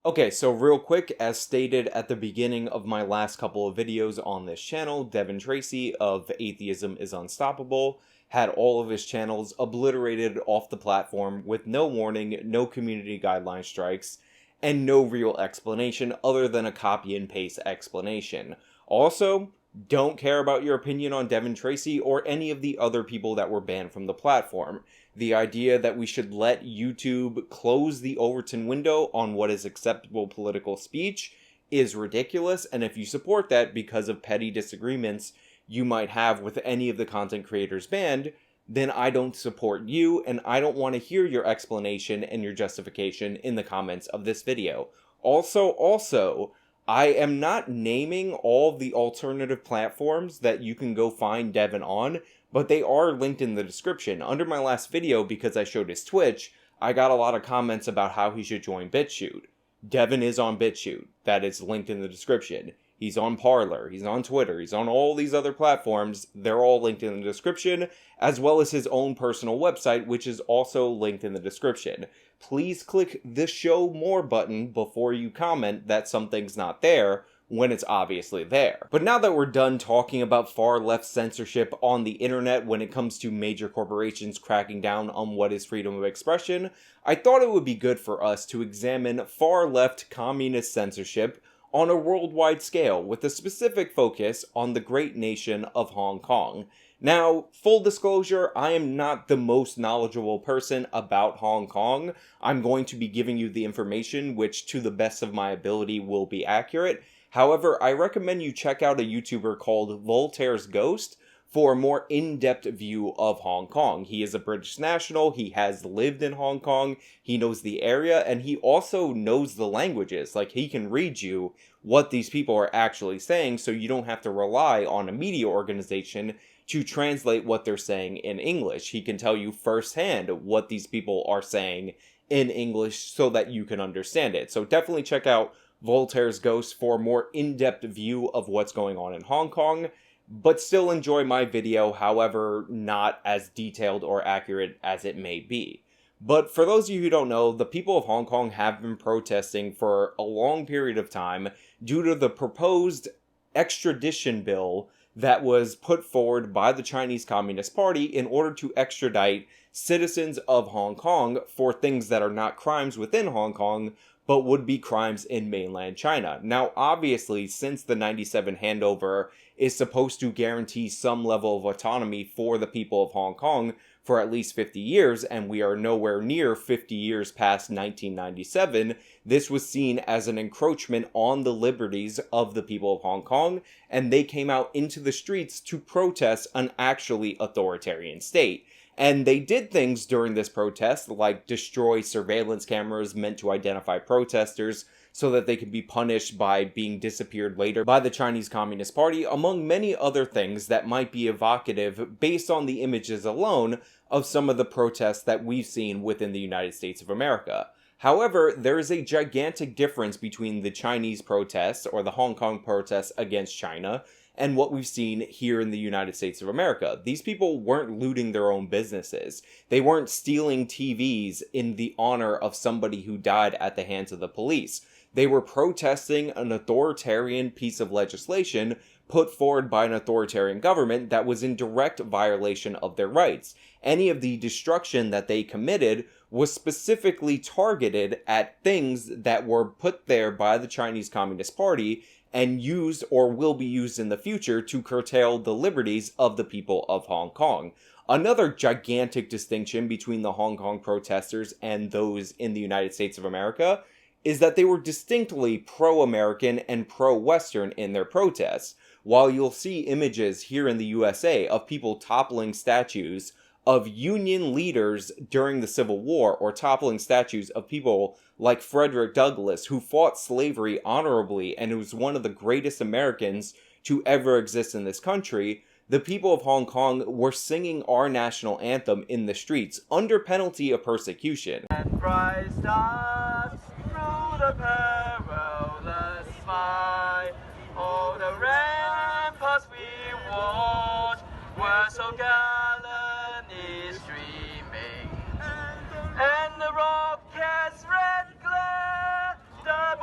Okay, so real quick, as stated at the beginning of my last couple of videos on this channel, Devon Tracy of Atheism is Unstoppable had all of his channels obliterated off the platform with no warning, no community guideline strikes, and no real explanation other than a copy and paste explanation. Also, don't care about your opinion on Devon Tracy or any of the other people that were banned from the platform. The idea that we should let YouTube close the Overton window on what is acceptable political speech is ridiculous, and if you support that because of petty disagreements you might have with any of the content creators banned, then I don't support you, and I don't want to hear your explanation and your justification in the comments of this video. Also, I am not naming all the alternative platforms that you can go find Devon on, but they are linked in the description. Under my last video, because I showed his Twitch, I got a lot of comments about how he should join BitChute. Devon is on BitChute. That is linked in the description. He's on Parler, he's on Twitter, he's on all these other platforms. They're all linked in the description, as well as his own personal website, which is also linked in the description. Please click the Show More button before you comment that something's not there, when it's obviously there. But now that we're done talking about far-left censorship on the internet when it comes to major corporations cracking down on what is freedom of expression, I thought it would be good for us to examine far-left communist censorship on a worldwide scale, with a specific focus on the great nation of Hong Kong. Now, full disclosure, I am not the most knowledgeable person about Hong Kong. I'm going to be giving you the information which, to the best of my ability, will be accurate. However, I recommend you check out a YouTuber called Voltaire's Ghost for a more in-depth view of Hong Kong. He is a British national, he has lived in Hong Kong, he knows the area, and he also knows the languages. Like, he can read you what these people are actually saying, so you don't have to rely on a media organization to translate what they're saying in English. He can tell you firsthand what these people are saying in English so that you can understand it. So definitely check out Voltaire's Ghost for a more in-depth view of what's going on in Hong Kong, but still enjoy my video, however not as detailed or accurate as it may be. But for those of you who don't know, the people of Hong Kong have been protesting for a long period of time due to the proposed extradition bill that was put forward by the Chinese Communist Party in order to extradite citizens of Hong Kong for things that are not crimes within Hong Kong, but would be crimes in mainland China. Now, obviously, since the 97 handover is supposed to guarantee some level of autonomy for the people of Hong Kong for at least 50 years, and we are nowhere near 50 years past 1997, this was seen as an encroachment on the liberties of the people of Hong Kong, and they came out into the streets to protest an actually authoritarian state. And they did things during this protest, like destroy surveillance cameras meant to identify protesters so that they could be punished by being disappeared later by the Chinese Communist Party, among many other things that might be evocative based on the images alone of some of the protests that we've seen within the United States of America. However, there is a gigantic difference between the Chinese protests, or the Hong Kong protests against China, and what we've seen here in the United States of America. These people weren't looting their own businesses. They weren't stealing TVs in the honor of somebody who died at the hands of the police. They were protesting an authoritarian piece of legislation put forward by an authoritarian government that was in direct violation of their rights. Any of the destruction that they committed was specifically targeted at things that were put there by the Chinese Communist Party and used or will be used in the future to curtail the liberties of the people of Hong Kong. Another gigantic distinction between the Hong Kong protesters and those in the United States of America is that they were distinctly pro-American and pro-Western in their protests. While you'll see images here in the USA of people toppling statues of Union leaders during the Civil War, or toppling statues of people like Frederick Douglass, who fought slavery honorably and who was one of the greatest Americans to ever exist in this country, the people of Hong Kong were singing our national anthem in the streets under penalty of persecution. And bright stars through the perilous fight, all the ramparts we watched were so gallantly streaming, and the rocket's red glare, the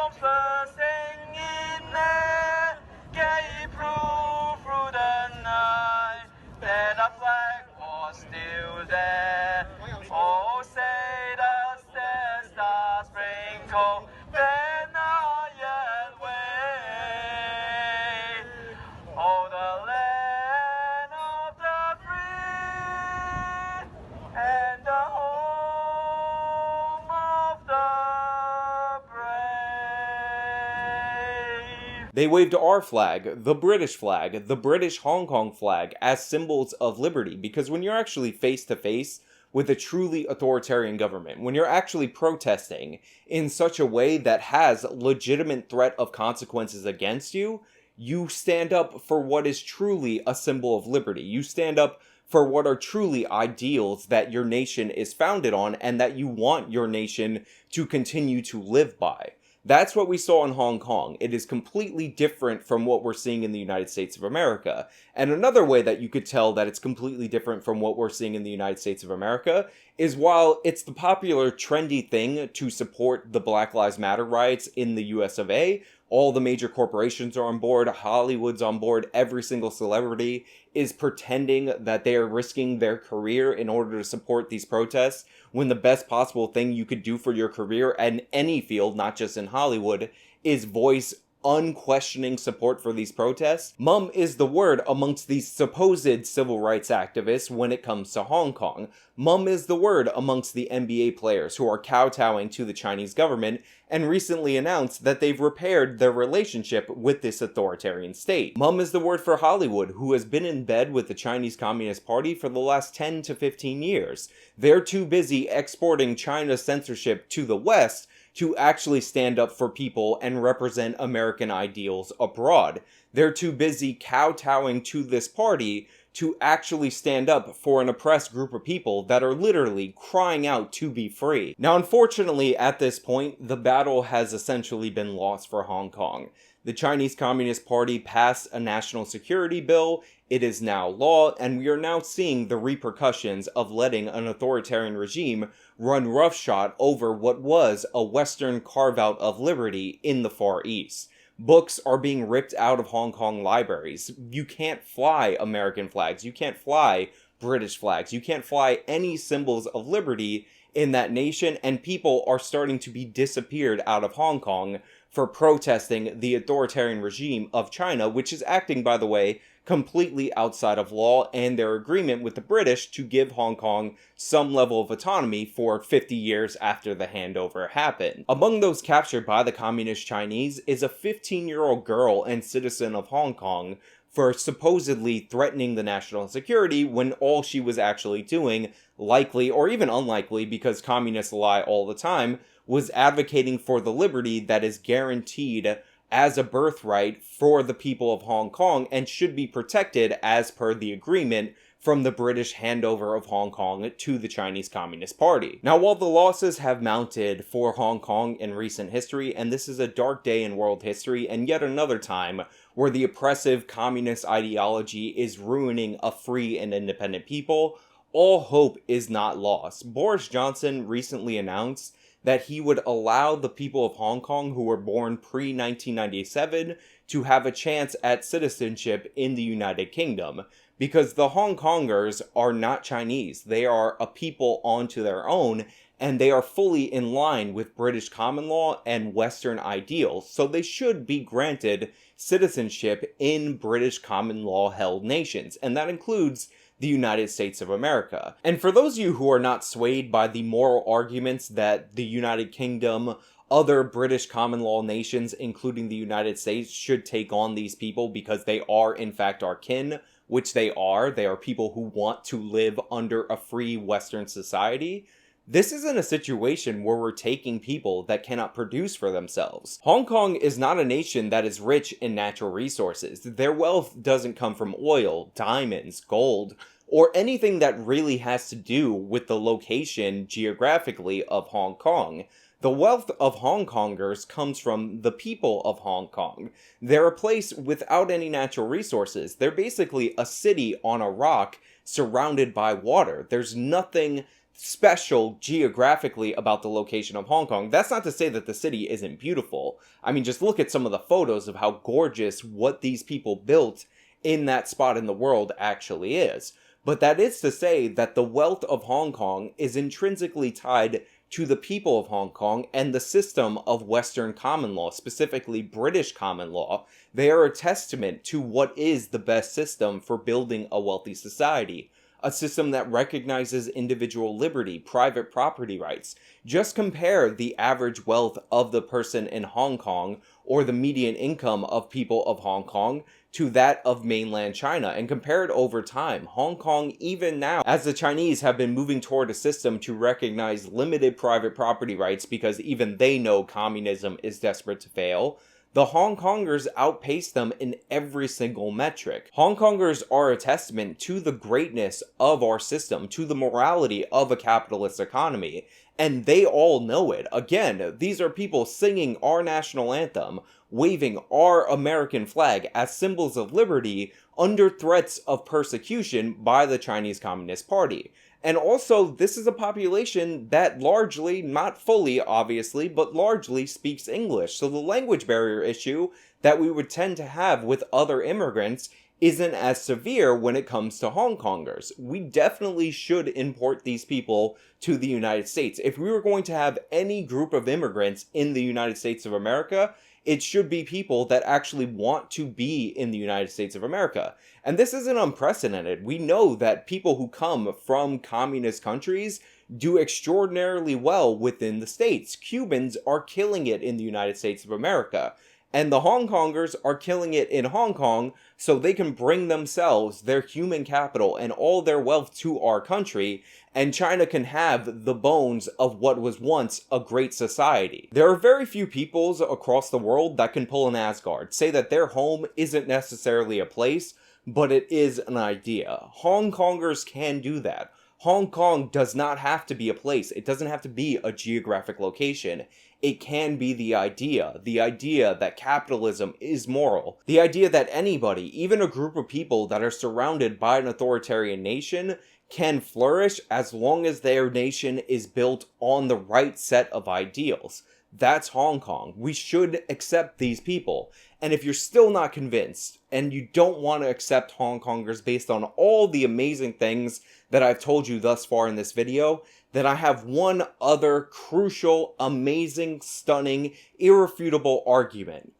They waved our flag, the British Hong Kong flag, as symbols of liberty, because when you're actually face to face with a truly authoritarian government, when you're actually protesting in such a way that has legitimate threat of consequences against you, you stand up for what is truly a symbol of liberty. You stand up for what are truly ideals that your nation is founded on and that you want your nation to continue to live by. That's what we saw in Hong Kong. It is completely different from what we're seeing in the United States of America. And another way that you could tell that it's completely different from what we're seeing in the United States of America is while it's the popular trendy thing to support the Black Lives Matter riots in the US of A, all the major corporations are on board, Hollywood's on board, every single celebrity is pretending that they are risking their career in order to support these protests, when the best possible thing you could do for your career in any field, not just in Hollywood, is voice unquestioning support for these protests. Mum is the word amongst these supposed civil rights activists when it comes to Hong Kong. Mum is the word amongst the NBA players who are kowtowing to the Chinese government and recently announced that they've repaired their relationship with this authoritarian state. Mum is the word for Hollywood, who has been in bed with the Chinese Communist Party for the last 10 to 15 years. They're too busy exporting China's censorship to the West to actually stand up for people and represent American ideals abroad. They're too busy kowtowing to this party to actually stand up for an oppressed group of people that are literally crying out to be free. Now, unfortunately, at this point, the battle has essentially been lost for Hong Kong. The Chinese Communist Party passed a national security bill. It is now law, and we are now seeing the repercussions of letting an authoritarian regime run roughshod over what was a Western carve-out of liberty in the Far East. Books are being ripped out of Hong Kong libraries. You can't fly American flags. You can't fly British flags. You can't fly any symbols of liberty in that nation, and people are starting to be disappeared out of Hong Kong for protesting the authoritarian regime of China, which is acting, by the way, completely outside of law and their agreement with the British to give Hong Kong some level of autonomy for 50 years after the handover happened. Among those captured by the Communist Chinese is a 15-year-old girl and citizen of Hong Kong for supposedly threatening the national security when all she was actually doing, likely or even unlikely because communists lie all the time, was advocating for the liberty that is guaranteed as a birthright for the people of Hong Kong and should be protected as per the agreement from the British handover of Hong Kong to the Chinese Communist Party. Now, while the losses have mounted for Hong Kong in recent history, and this is a dark day in world history and yet another time where the oppressive communist ideology is ruining a free and independent people, all hope is not lost. Boris Johnson recently announced that he would allow the people of Hong Kong who were born pre-1997 to have a chance at citizenship in the United Kingdom, because the Hong Kongers are not Chinese. They are a people onto their own, and they are fully in line with British common law and Western ideals, so they should be granted citizenship in British common law held nations, and that includes the United States of America. And for those of you who are not swayed by the moral arguments that the United Kingdom, other British common law nations, including the United States, should take on these people because they are in fact our kin, which they are people who want to live under a free Western society, this isn't a situation where we're taking people that cannot produce for themselves. Hong Kong is not a nation that is rich in natural resources. Their wealth doesn't come from oil, diamonds, gold, or anything that really has to do with the location geographically of Hong Kong. The wealth of Hong Kongers comes from the people of Hong Kong. They're a place without any natural resources. They're basically a city on a rock surrounded by water. There's nothing special geographically about the location of Hong Kong. That's not to say that the city isn't beautiful. I mean, just look at some of the photos of how gorgeous what these people built in that spot in the world actually is. But that is to say that the wealth of Hong Kong is intrinsically tied to the people of Hong Kong and the system of Western common law, specifically British common law. They are a testament to what is the best system for building a wealthy society. a system that recognizes individual liberty, private property rights. Just compare the average wealth of the person in Hong Kong or the median income of people of Hong Kong to that of mainland China and compare it over time. Hong Kong, even now, as the Chinese have been moving toward a system to recognize limited private property rights because even they know communism is desperate to fail, the Hong Kongers outpace them in every single metric. Hong Kongers are a testament to the greatness of our system, to the morality of a capitalist economy, and they all know it. Again, these are people singing our national anthem, waving our American flag as symbols of liberty under threats of persecution by the Chinese Communist Party. And also, this is a population that largely, not fully obviously, but largely speaks English. So the language barrier issue that we would tend to have with other immigrants isn't as severe when it comes to Hong Kongers. We definitely should import these people to the United States. If we were going to have any group of immigrants in the United States of America, it should be people that actually want to be in the United States of America. And this isn't unprecedented. We know that people who come from communist countries do extraordinarily well within the states. Cubans are killing it in the United States of America. And the Hong Kongers are killing it in Hong Kong so they can bring themselves, their human capital, and all their wealth to our country, and China can have the bones of what was once a great society. There are very few peoples across the world that can pull an Asgard, say that their home isn't necessarily a place, but it is an idea. Hong Kongers can do that. Hong Kong does not have to be a place. It doesn't have to be a geographic location. It can be the idea that capitalism is moral, the idea that anybody, even a group of people that are surrounded by an authoritarian nation, can flourish as long as their nation is built on the right set of ideals. That's Hong Kong. We should accept these people. And if you're still not convinced, and you don't want to accept Hong Kongers based on all the amazing things that I've told you thus far in this video, then I have one other crucial, amazing, stunning, irrefutable argument.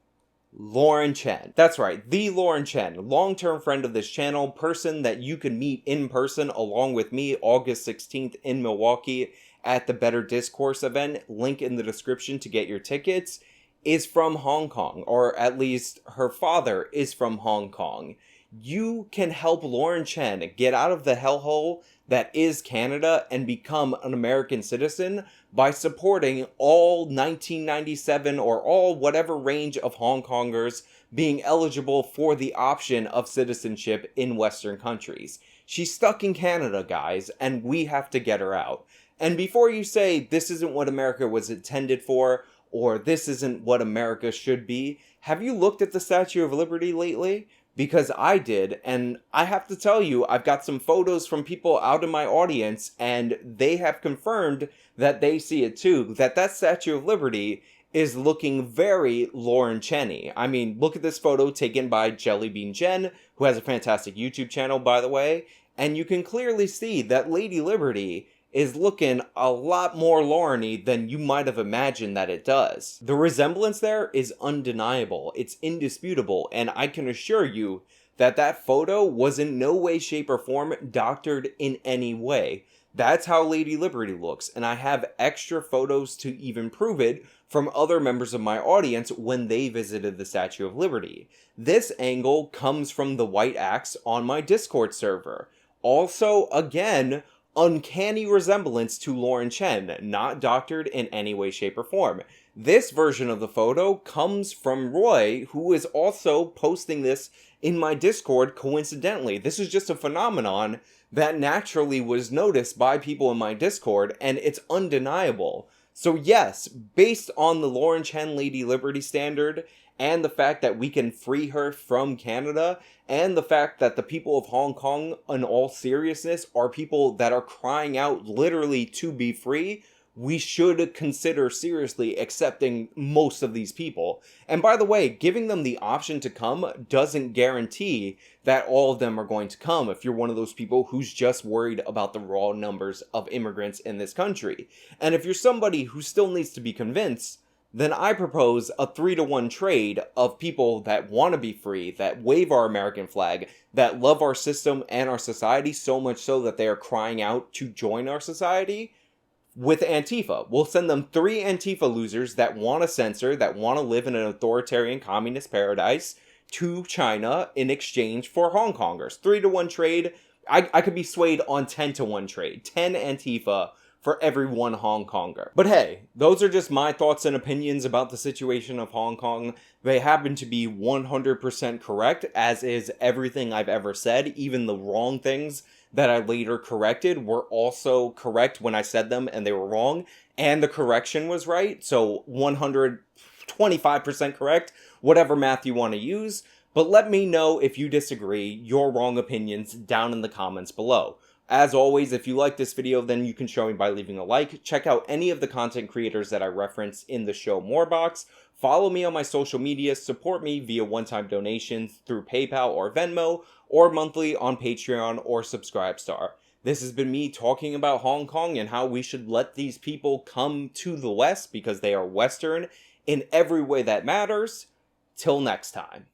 Lauren Chen. That's right, the Lauren Chen, long-term friend of this channel, person that you can meet in person along with me August 16th in Milwaukee at the Better Discourse event, link in the description to get your tickets, is from Hong Kong, or at least her father is from Hong Kong. You can help Lauren Chen get out of the hellhole that is Canada and become an American citizen by supporting all 1997 or all whatever range of Hong Kongers being eligible for the option of citizenship in Western countries. She's stuck in Canada, guys, and we have to get her out. And before you say this isn't what America was intended for, or this isn't what America should be, have you looked at the Statue of Liberty lately? Because I did, and I have to tell you, I've got some photos from people out in my audience, and they have confirmed that they see it too, that Statue of Liberty is looking very Lauren Chen-y. I mean, look at this photo taken by Jellybean Jen, who has a fantastic YouTube channel, by the way, and you can clearly see that Lady Liberty is looking a lot more Lauren-y than you might have imagined that it does. The resemblance there is undeniable, it's indisputable, and I can assure you that that photo was in no way, shape, or form doctored in any way. That's how Lady Liberty looks, and I have extra photos to even prove it from other members of my audience when they visited the Statue of Liberty. This angle comes from the white axe on my Discord server. Also, again, uncanny resemblance to Lauren Chen, not doctored in any way, shape, or form. This version of the photo comes from Roy, who is also posting this in my Discord coincidentally. This is just a phenomenon that naturally was noticed by people in my Discord, and it's undeniable. So yes, based on the Lauren Chen Lady Liberty standard, and the fact that we can free her from Canada, and the fact that the people of Hong Kong, in all seriousness, are people that are crying out literally to be free, we should consider seriously accepting most of these people. And by the way, giving them the option to come doesn't guarantee that all of them are going to come if you're one of those people who's just worried about the raw numbers of immigrants in this country. And if you're somebody who still needs to be convinced, then I propose a 3-to-1 trade of people that want to be free, that wave our American flag, that love our system and our society so much so that they are crying out to join our society, with Antifa. We'll send them 3 Antifa losers that want to censor, that want to live in an authoritarian communist paradise, to China in exchange for Hong Kongers. 3-to-1 trade. I could be swayed on 10-to-1 trade. 10 Antifa for every 1 Hong Konger. But hey, those are just my thoughts and opinions about the situation of Hong Kong. They happen to be 100% correct, as is everything I've ever said. Even the wrong things that I later corrected were also correct when I said them and they were wrong. And the correction was right. So 125% correct, whatever math you want to use. But let me know if you disagree, your wrong opinions down in the comments below. As always, if you like this video, then you can show me by leaving a like. Check out any of the content creators that I reference in the Show More box. Follow me on my social media. Support me via one-time donations through PayPal or Venmo, or monthly on Patreon or Subscribestar. This has been me talking about Hong Kong and how we should let these people come to the West because they are Western in every way that matters. Till next time.